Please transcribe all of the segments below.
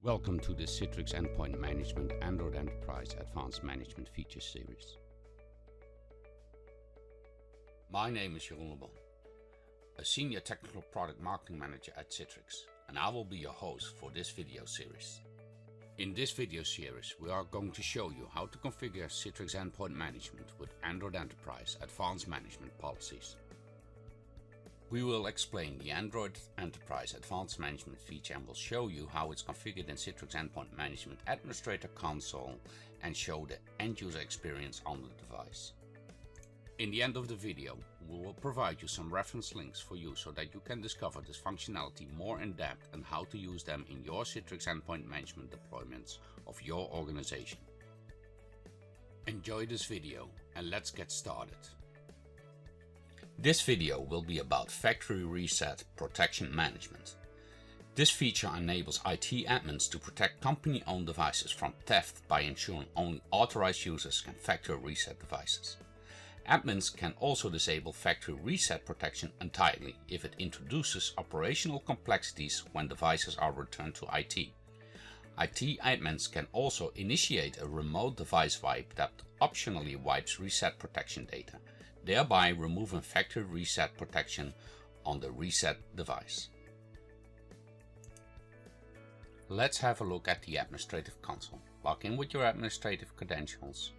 Welcome to the Citrix Endpoint Management Android Enterprise Advanced Management Features series. My name is Jeroen Lebon, a Senior Technical Product Marketing Manager at Citrix, and I will be your host for this video series. In this video series, we are going to show you how to configure Citrix Endpoint Management with Android Enterprise Advanced Management Policies. We will explain the Android Enterprise Advanced Management feature and will show you how it's configured in Citrix Endpoint Management Administrator Console and show the end-user experience on the device. In the end of the video, we will provide you some reference links for you so that you can discover this functionality more in depth and how to use them in your Citrix Endpoint Management deployments of your organization. Enjoy this video and let's get started. This video will be about Factory Reset Protection Management. This feature enables IT admins to protect company-owned devices from theft by ensuring only authorized users can factory reset devices. Admins can also disable factory reset protection entirely if it introduces operational complexities when devices are returned to IT. IT admins can also initiate a remote device wipe that optionally wipes reset protection data, thereby removing factory reset protection on the reset device. Let's have a look at the administrative console. Log in with your administrative credentials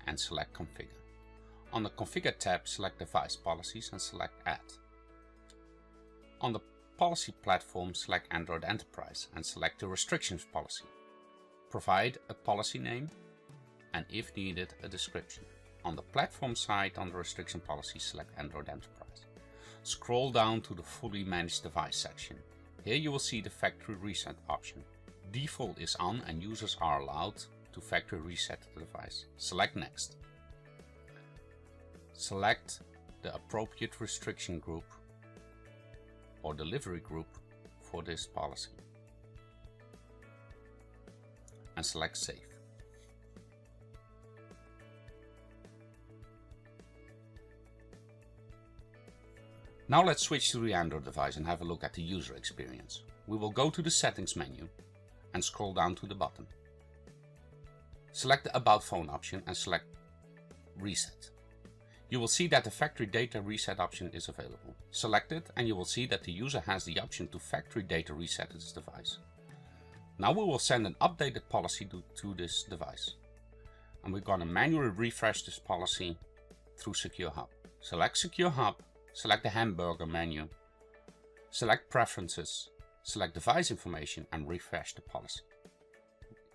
and select Configure. On the Configure tab, select Device Policies and select Add. On the Policy platform, select Android Enterprise and select the Restrictions policy. Provide a policy name and, if needed, a description. On the platform side, on the restriction policy, select Android Enterprise. Scroll down to the Fully Managed Device section. Here you will see the Factory Reset option. Default is on and users are allowed to factory reset the device. Select Next. Select the appropriate restriction group or delivery group for this policy. And select Save. Now let's switch to the Android device and have a look at the user experience. We will go to the Settings menu and scroll down to the bottom. Select the About Phone option and select Reset. You will see that the Factory Data Reset option is available. Select it and you will see that the user has the option to factory data reset this device. Now we will send an updated policy to this device. And we're going to manually refresh this policy through Secure Hub. Select Secure Hub. Select the hamburger menu, select Preferences, select Device Information and refresh the policy.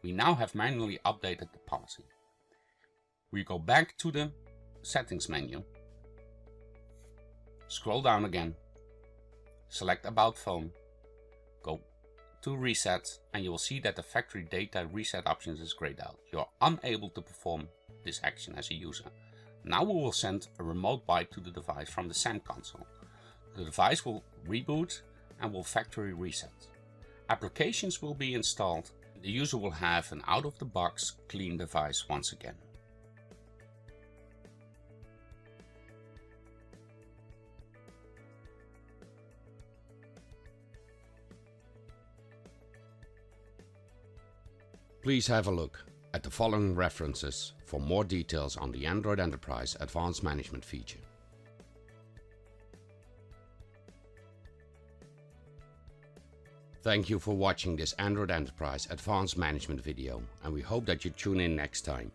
We now have manually updated the policy. We go back to the Settings menu, scroll down again, select About Phone, go to Reset and you will see that the Factory Data Reset options is grayed out. You are unable to perform this action as a user. Now we will send a remote wipe to the device from the Send console. The device will reboot and will factory reset. Applications will be installed. The user will have an out-of-the-box clean device once again. Please have a look at the following references for more details on the Android Enterprise Advanced Management feature. Thank you for watching this Android Enterprise Advanced Management video, and we hope that you tune in next time.